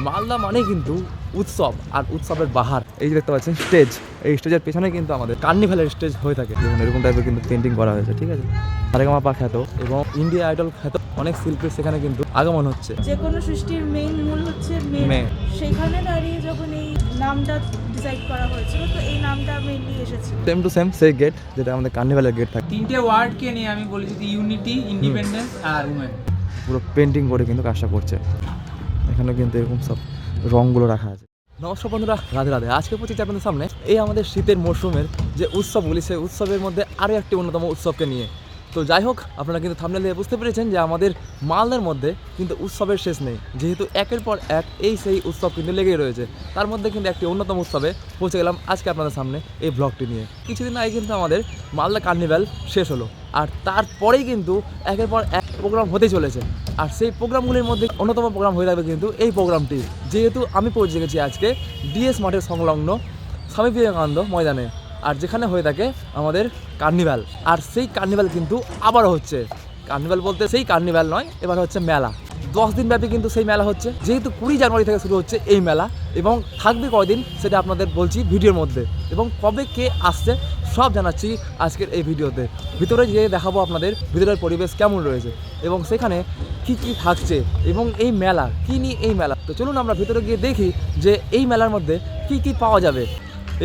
মালদা মানেই কিন্তু উৎসব আর উৎসবের বাহার। এই যে দেখতে পাচ্ছেন স্টেজ, এই স্টেজের পেছনে কিন্তু আমাদের কার্নিভালের স্টেজ হয়ে থাকে। যেমন এরকম টাইপের কিন্তু পেন্টিং করা হয়েছে, ঠিক আছে। সারেগামাপা খ্যাত এবং ইন্ডিয়া আইডল খ্যাত অনেক শিল্পীর সেখানে কিন্তু আগমন হচ্ছে। যে কোনো সৃষ্টির মেইন মূল হচ্ছে মেয়ে। সেখানে দাঁড়িয়ে যখন এই নামটা ডিসাইড করা হয়েছিল, তো এই নামটা মেইনলি এসেছে। সেম টু সেম সেই গেট যেটা আমাদের কার্নিভালের গেট থাকে। তিনটে ওয়ার্ডকে নিয়ে আমি বলি যদি ইউনিটি, ইন্ডিপেন্ডেন্স আর উমেন। পুরো পেন্টিং করে কিন্তু কাজটা করছে। এখানে কিন্তু এরকম সব রঙগুলো রাখা আছে। নমস্কার বন্ধুরা, রাধে রাধে। আজকে পৌঁছেছি আপনাদের সামনে এই আমাদের শীতের মরশুমের যে উৎসবগুলি, সেই উৎসবের মধ্যে আরও একটি অন্যতম উৎসবকে নিয়ে। তো যাই হোক, আপনারা কিন্তু থাম্বনেল দিয়ে বুঝতে পেরেছেন যে আমাদের মালদার মধ্যে কিন্তু উৎসবের শেষ নেই, যেহেতু একের পর এক এই সেই উৎসব কিন্তু লেগেই রয়েছে। তার মধ্যে কিন্তু একটি অন্যতম উৎসবে পৌঁছে গেলাম আজকে আপনাদের সামনে এই ব্লগটি নিয়ে। কিছুদিন আগে কিন্তু আমাদের মালদা কার্নিভাল শেষ হলো, আর তারপরেই কিন্তু একের পর এক প্রোগ্রাম হতে চলেছে। আর সেই প্রোগ্রামগুলির মধ্যে অন্যতম প্রোগ্রাম হয়ে থাকবে কিন্তু এই প্রোগ্রামটি, যেহেতু আমি পৌঁছে গেছি আজকে ডিএস মাঠের সংলগ্ন স্বামী বিবেকানন্দ ময়দানে, আর যেখানে হয়ে থাকে আমাদের কার্নিভাল। আর সেই কার্নিভাল কিন্তু আবারও হচ্ছে। কার্নিভাল বলতে সেই কার্নিভাল নয়, এবার হচ্ছে মেলা। 10 দিন ব্যাপী কিন্তু সেই মেলা হচ্ছে, যেহেতু 20 জানুয়ারি থেকে শুরু হচ্ছে এই মেলা, এবং থাকবে কয়দিন সেটা আপনাদের বলছি ভিডিওর মধ্যে, এবং কবে কে আসছে সব জানাচ্ছি আজকের এই ভিডিওতে। ভিতরে গিয়ে দেখাবো আপনাদের ভিতরের পরিবেশ কেমন রয়েছে এবং সেখানে কি কি থাকছে এবং এই মেলা কি নিয়ে এই মেলা। তো চলুন আমরা ভিতরে গিয়ে দেখি যে এই মেলার মধ্যে কি কি পাওয়া যাবে।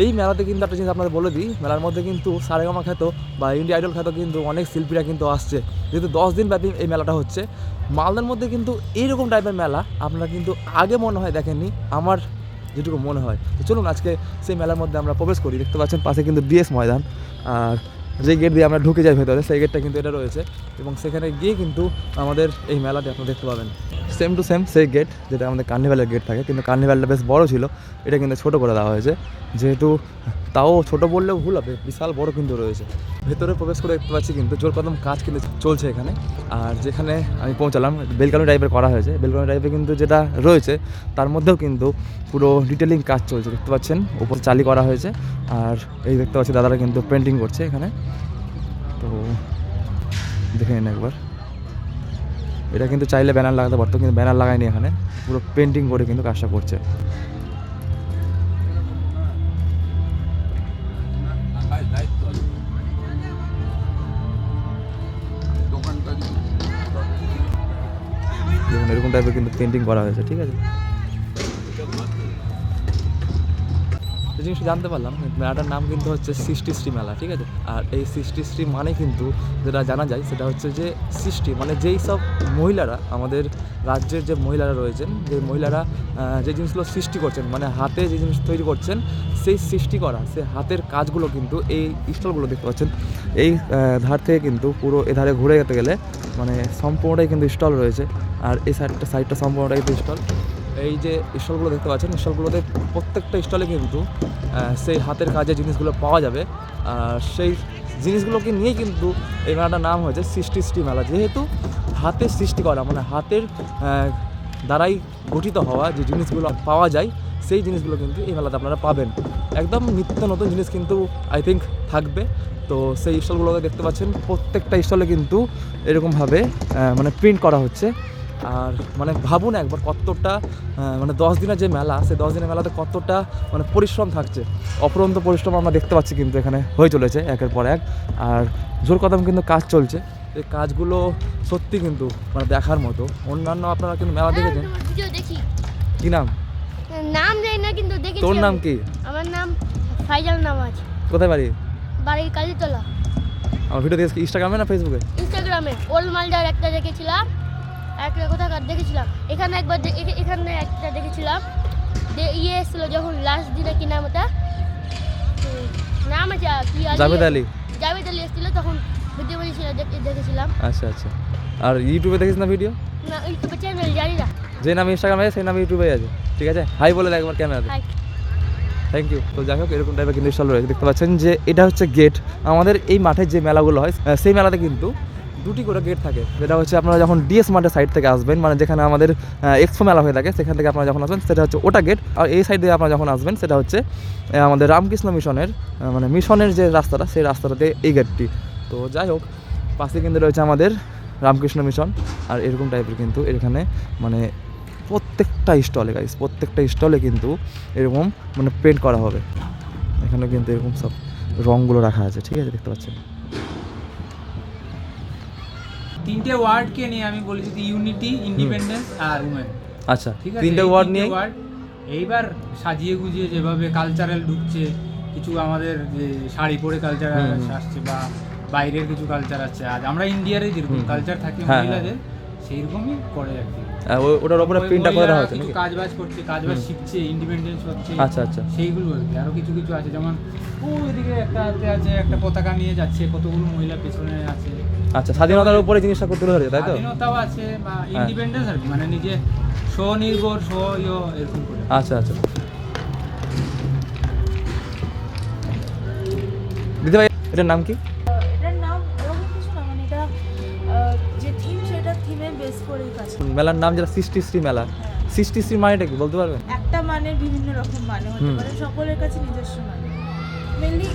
এই মেলাতে কিন্তু একটা জিনিস আপনাদের বলে দিই, মেলার মধ্যে কিন্তু সারেগামা খ্যাত বা ইন্ডিয়া আইডল খ্যাত কিন্তু অনেক শিল্পীরা কিন্তু আসছে। যেহেতু 10 দিন ব্যাপী এই মেলাটা হচ্ছে মালদার মধ্যে, কিন্তু এইরকম টাইপের মেলা আপনারা কিন্তু আগে মনে হয় দেখেননি, আমার যেটুকু মনে হয়। তো চলুন আজকে সেই মেলার মধ্যে আমরা প্রবেশ করি। দেখতে পাচ্ছেন পাশে কিন্তু ডিএস ময়দান, আর যে গেট দিয়ে আমরা ঢুকে যাই ভেতরে সেই গেটটা কিন্তু এটা রয়েছে, এবং সেখানে গিয়ে কিন্তু আমাদের এই মেলাটি আপনারা দেখতে পাবেন। সেম টু সেম সেই গেট যেটা আমাদের কার্নিভালের গেট থাকে, কিন্তু কার্নিভালটা বেশ বড় ছিল, এটা কিন্তু ছোটো করে দেওয়া হয়েছে। যেহেতু তাও ছোটো বললেও ভুল হবে, বিশাল বড় কিন্তু রয়েছে। ভেতরে প্রবেশ করে দেখতে পাচ্ছি কিন্তু জোর কদম কাজ কিন্তু চলছে এখানে। আর যেখানে আমি পৌঁছালাম বেলকানি টাইপের করা হয়েছে, বেলকানি টাইপের কিন্তু যেটা রয়েছে তার মধ্যেও কিন্তু পুরো ডিটেলিং কাজ চলছে। দেখতে পাচ্ছেন উপর চালি করা হয়েছে, আর এই দেখতে পাচ্ছি দাদারা কিন্তু পেন্টিং করছে এখানে। তো দেখে নিন একবার, এটা কিন্তু চাইলে ব্যানার লাগাতে পারতো, কিন্তু ব্যানার লাগায়নি, এখানে পুরো পেন্টিং করে কিন্তু কাজটা করছে। দেখুন এরকম টাইপের কিন্তু পেন্টিং করা হয়েছে, ঠিক আছে। এই জিনিসটা জানতে পারলাম মেলাটার নাম কিন্তু হচ্ছে সৃষ্টিশ্রী মেলা, ঠিক আছে। আর এই সৃষ্টিশ্রী মানে কিন্তু যেটা জানা যায় সেটা হচ্ছে যে সৃষ্টি মানে যেই সব মহিলারা আমাদের রাজ্যের যে মহিলারা রয়েছেন, যে মহিলারা যে জিনিসগুলো সৃষ্টি করছেন, মানে হাতে যে জিনিস তৈরি করছেন, সেই সৃষ্টি করা সেই হাতের কাজগুলো কিন্তু এই স্টলগুলো দেখতে পাচ্ছেন। এই ধার থেকে কিন্তু পুরো এধারে ঘুরে যেতে গেলে মানে সম্পূর্ণটাই কিন্তু স্টল রয়েছে, আর এই সাইডটা সম্পূর্ণটাই কিন্তু স্টল। এই যে স্টলগুলো দেখতে পাচ্ছেন, স্টলগুলোতে প্রত্যেকটা স্টলে কিন্তু সেই হাতের কাজের জিনিসগুলো পাওয়া যাবে। আর সেই জিনিসগুলোকে নিয়েই কিন্তু এই মেলাটার নাম হয়েছে সৃষ্টিশ্রী মেলা, যেহেতু হাতের সৃষ্টি করা মানে হাতের দ্বারাই গঠিত হওয়া যে জিনিসগুলো পাওয়া যায়, সেই জিনিসগুলো কিন্তু এই মেলাতে আপনারা পাবেন। একদম নিত্য নতুন জিনিস কিন্তু আই থিঙ্ক থাকবে। তো সেই স্টলগুলোকে দেখতে পাচ্ছেন, প্রত্যেকটা স্টলে কিন্তু এরকমভাবে মানে প্রিন্ট করা হচ্ছে। আর মানে ভাবুন একবার কতটা মানে 10 দিনের যে মেলা, সেই 10 দিনের মেলাতে কতটা মানে পরিশ্রম থাকছে, অপরন্ত পরিশ্রম আমরা দেখতে পাচ্ছি কিন্তু এখানে হয়ে চলেছে একের পর এক। আর জোর কদম কিন্তু কাজ চলছে, এই কাজগুলো সত্যি কিন্তু মানে দেখার মতো। অন্যান্য আপনারা কিন্তু মেলা দেখেছেন। দেখি কি নাম? নাম জানি না, কিন্তু দেখেছি। তোর নাম কি? আমার নাম ফাইজাল নামাজ। কোথায় বাড়ি? বাড়ি কালীতলা। আমার ভিডিও দেখেছি ইনস্টাগ্রামে না ফেসবুকে? ইনস্টাগ্রামে ওল্ড মালদার একটা দেখেছিলাম, একটা কোথাকার দেখেছিলাম, এখানে একবার এখানে একটা দেখেছিলাম। ইয়ে এসেছিল যখন লাস্ট দিনে, কি নাম ওটা, নাম আছে কি, জাভেদ আলী। জাভেদ আলী এসেছিল তখন ভিডিও বলেছিল, দেখেছিলাম। আচ্ছা আচ্ছা। আর ইউটিউবে দেখিস না ভিডিও? না, ইউটিউবে চ্যানেল জানি না। যে নাম ইনস্টাগ্রামে সেই নাম ইউটিউবে আছে, ঠিক আছে। হাই বলে একবার ক্যামেরাতে। Thank you. তো যাই হোক এরকম টাইপের কিন্তু স্টল রয়েছে। দেখতে পাচ্ছেন যে এটা হচ্ছে গেট। আমাদের এই মাঠে যে মেলাগুলো হয় সেই মেলাতে কিন্তু 2টি করে গেট থাকে, যেটা হচ্ছে আপনারা যখন ডিএস মাঠের সাইড থেকে আসবেন, মানে যেখানে আমাদের এক্সপো মেলা হয়ে থাকে সেখান থেকে আপনারা যখন আসবেন সেটা হচ্ছে ওটা গেট। আর এই সাইড দিয়ে আপনারা যখন আসবেন সেটা হচ্ছে আমাদের রামকৃষ্ণ মিশনের মানে মিশনের যে রাস্তাটা, সেই রাস্তাটাতে এই গেটটি। তো যাই হোক পাশে কিন্তু রয়েছে আমাদের রামকৃষ্ণ মিশন। আর এরকম টাইপের কিন্তু এখানে মানে প্রত্যেকটা স্টলে গাইস, প্রত্যেকটা স্টলে কিন্তু এরকম মানে পেন্ট করা হবে। এখানে কিন্তু এরকম সব রঙগুলো রাখা আছে, ঠিক আছে, দেখতে পাচ্ছেন। তিনটে ওয়ার্ডকে নিয়ে আমি বলি যদি ইউনিটি, ইন্ডিপেন্ডেন্স আর উমেন। আচ্ছা, ঠিক আছে, তিনটে এই ওয়ার্ড তিনটে নিয়ে ওয়ার্ড এইবার সাজিয়ে গুজিয়ে যেভাবে কালচারাল ঢুকছে, কিছু আমাদের যে শাড়ি পরে কালচার আসছে বা বাইরের কিছু কালচার আছে, আজ আমরা ইন্ডিয়ারে যেরকম কালচার থাকে হ্যাঁ, মহিলাদের সেইরকমই করে আর কি। ওটার উপরে প্রিন্টটা করে দেওয়া হচ্ছে কিছু নাকি? কাজবাজ করছে, কাজবাজ শিখছে, ইন্ডিপেন্ডেন্স হচ্ছে, আচ্ছা আচ্ছা সেইগুলো আর কি। আরো কিছু কিছু আছে, যেমন ওইদিকে একটা হাতে আছে একটা পতাকা নিয়ে যাচ্ছে, কতগুলো মহিলা পেছনে আছে। আচ্ছা, স্বাধীনতার উপরে জিনিসটা তুলে ধরে, তাই তো? স্বাধীনতাও আছে বা ইন্ডিপেন্ডেন্স আর কি, মানে নিজে স্বনির্ভর এরকম করে। আচ্ছা আচ্ছা, দিদি ভাই এটার নাম কি? এটার নাম এরকম কিছু না, মানে এটা যে থিম সেটা থিমে বেস করেই কাজ করে। মেলার নাম যেটা সৃষ্টিশ্রী মেলা, সৃষ্টিশ্রী মানেটা কি বলতে পারবেন? একটা মানে বিভিন্ন রকম মানে হতে পারে, সকলের কাছে নিজস্ব মানে। মেনলি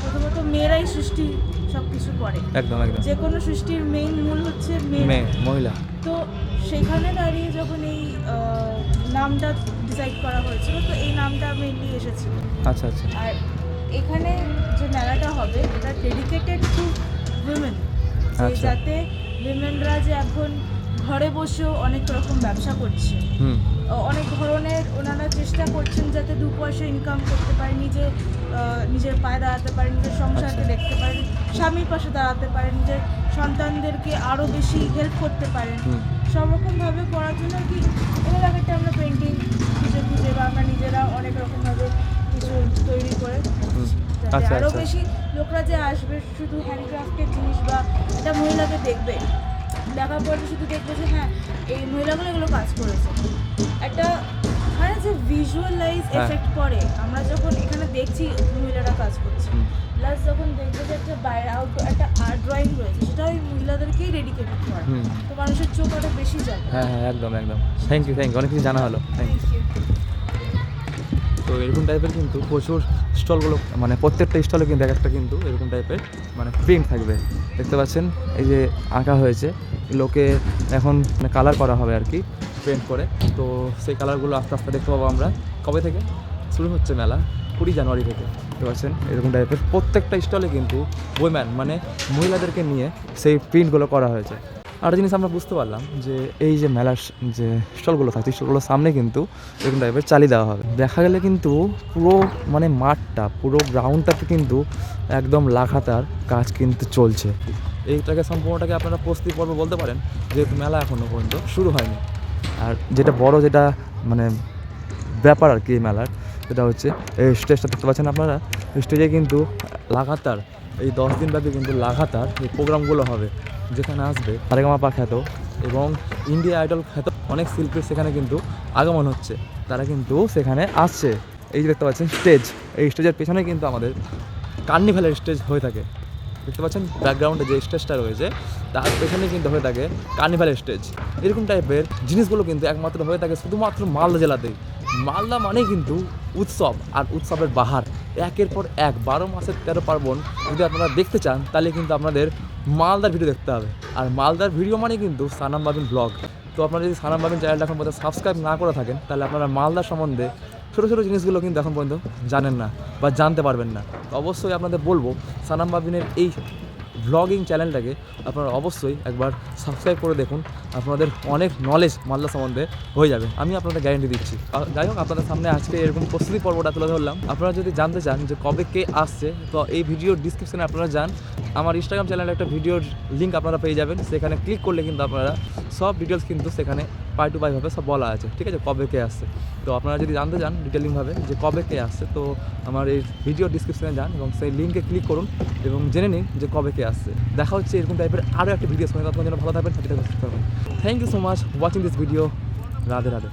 প্রথমত মেয়েরাই সৃষ্টি সব কিছু করে, একদম একদম, যে কোনো সৃষ্টির মেইন মূল হচ্ছে মেয়ে। মেয়ে, মহিলা। তো সেখানে দাঁড়িয়ে যখন এই নামটা ডিসাইড করা হয়েছিল, তো এই নামটা মেইনলি এসেছিল। আচ্ছা আচ্ছা, আর এখানে যে মেলাটা হবে এটা ডেডিকেটেড টু উইমেন, আচ্ছা। যাতে উইমেনরা যে এখন ঘরে বসেও অনেক রকম ব্যবসা করছে, হুম, অনেক ধরনের ওনারা চেষ্টা করছেন যাতে দু পয়সা ইনকাম করতে পারে, নিজের পায়ে দাঁড়াতে পারে, নিজের সংসারকে আচ্ছা। দেখতে পারেন, স্বামীর পাশে দাঁড়াতে পারেন, নিজের সন্তানদেরকে আরও বেশি হেল্প করতে পারেন। হুম। সব রকমভাবে করার জন্য কি এর আগে আমরা পেন্টিং খুঁজে খুঁজে বা আমরা নিজেরা অনেক রকমভাবে কিছু তৈরি করে যাতে আচ্ছা, আরও আচ্ছা। বেশি লোকরা যে আসবে শুধু হ্যান্ডক্রাফটের জিনিস বা এটা মহিলাকে দেখবে, দেখার পরে শুধু দেখবে যে হ্যাঁ এই মহিলাগুলো এগুলো কাজ করেছে, একটা মানে যে ভিজুয়ালাইজ হ্যাঁ। এফেক্ট পড়ে আমরা যখন এখানে দেখছি মহিলারা কাজ করছে, হুম। প্লাস যখন দেখবে যে একটা বাইরে একটা আর্ট ড্রয়িং রয়েছে সেটা ওই মহিলাদেরকেই ডেডিকেটেড করে, হুম। তো মানুষের চোখ আরও বেশি যাবে। হ্যাঁ হ্যাঁ, একদম একদম, থ্যাংক ইউ অনেক কিছু জানা হলো, থ্যাংক ইউ। তো এরকম টাইপের কিন্তু প্রচুর স্টলগুলো, মানে প্রত্যেকটা স্টলে কিন্তু এক একটা কিন্তু এরকম টাইপের মানে প্রিন্ট থাকবে, দেখতে পাচ্ছেন। এই যে আঁকা হয়েছে, লোকে এখন মানে কালার করা হবে আর কি, পেন্ট করে। তো সেই কালারগুলো আস্তে আস্তে দেখতে পাবো আমরা। কবে থেকে শুরু হচ্ছে মেলা? 20 জানুয়ারি থেকে, দেখতে পাচ্ছেন। এরকম টাইপের প্রত্যেকটা স্টলে কিন্তু উইমেন মানে মহিলাদেরকে নিয়ে সেই প্রিন্টগুলো করা হয়েছে। আরেকটা জিনিস আমরা বুঝতে পারলাম যে এই যে মেলার যে স্টলগুলো থাকে, স্টলগুলোর সামনে কিন্তু এরকম টাইপের চালিয়ে দেওয়া হবে। দেখা গেলে কিন্তু পুরো মানে মাঠটা, পুরো গ্রাউন্ডটাতে কিন্তু একদম লাগাতার কাজ কিন্তু চলছে। এইটাকে সম্পূর্ণটাকে আপনারা প্রস্তুতি পর্ব বলতে পারেন, যেহেতু মেলা এখনও পর্যন্ত শুরু হয়নি। আর যেটা বড় যেটা মানে ব্যাপার আর কি এই মেলার, সেটা হচ্ছে এই স্টেজটা দেখতে পাচ্ছেন আপনারা। স্টেজে কিন্তু লাগাতার এই 10 দিন ব্যাপী কিন্তু লাগাতার এই প্রোগ্রামগুলো হবে, যেখানে আসবে সারেগামাপা খ্যাত এবং ইন্ডিয়া আইডল খ্যাত অনেক শিল্পীর সেখানে কিন্তু আগমন হচ্ছে, তারা কিন্তু সেখানে আসছে। এই যে দেখতে পাচ্ছেন স্টেজ, এই স্টেজের পেছনে কিন্তু আমাদের কার্নিভালের স্টেজ হয়ে থাকে, দেখতে পাচ্ছেন ব্যাকগ্রাউন্ডে যে স্টেজটা রয়েছে তার পেছনে কিন্তু হয়ে থাকে কার্নিভালের স্টেজ। এরকম টাইপের জিনিসগুলো কিন্তু একমাত্র হয়ে থাকে শুধুমাত্র মালদা জেলাতেই। মালদা মানেই কিন্তু উৎসব আর উৎসবের বাহার, একের পর এক 12 মাসের 13 পার্বণ যদি আপনারা দেখতে চান তাহলে কিন্তু আপনাদের মালদার ভিডিও দেখতে হবে। আর মালদার ভিডিও মানে কিন্তু সানাম বাবিন ব্লগ। তো আপনারা যদি সানাম বাবিন চ্যানেলটা এখন পর্যন্ত সাবস্ক্রাইব না করে থাকেন তাহলে আপনারা মালদার সম্বন্ধে ছোটো ছোটো জিনিসগুলো কিন্তু এখন পর্যন্ত জানেন না বা জানতে পারবেন না। তো অবশ্যই আপনাদের বলবো সানাম বাবিনের এই ব্লগিং চ্যানেলটাকে আপনারা অবশ্যই একবার সাবস্ক্রাইব করে দেখুন, আপনাদের অনেক নলেজ মালদা সম্বন্ধে হয়ে যাবে, আমি আপনাদের গ্যারেন্টি দিচ্ছি। যাই হোক, আপনাদের সামনে আজকে এরকম প্রস্তুতি পর্বটা তুলে ধরলাম। আপনারা যদি জানতে চান যে কবে কে আসছে, তো এই ভিডিওর ডিসক্রিপশনে আপনারা যান, আমার ইনস্টাগ্রাম চ্যানেলে একটা ভিডিওর লিঙ্ক আপনারা পেয়ে যাবেন, সেখানে ক্লিক করলে কিন্তু আপনারা সব ডিটেলস কিন্তু সেখানে পাই টু পাইভাবে সব বলা আছে, ঠিক আছে, কবে কে আসছে। তো আপনারা যদি জানতে চান ডিটেলিংভাবে যে কবে কে আসছে, তো আমার এই ভিডিও ডিসক্রিপশনে যান এবং সেই লিঙ্কে ক্লিক করুন এবং জেনে নিন যে কবে কে আসছে। দেখা হচ্ছে এরকম টাইপের আরও একটা ভিডিও, সঙ্গে তখন যেন ভালো থাকবেন, সেটা সুস্থ থাকবেন। Thank you so much watching this video. Radhe Radhe.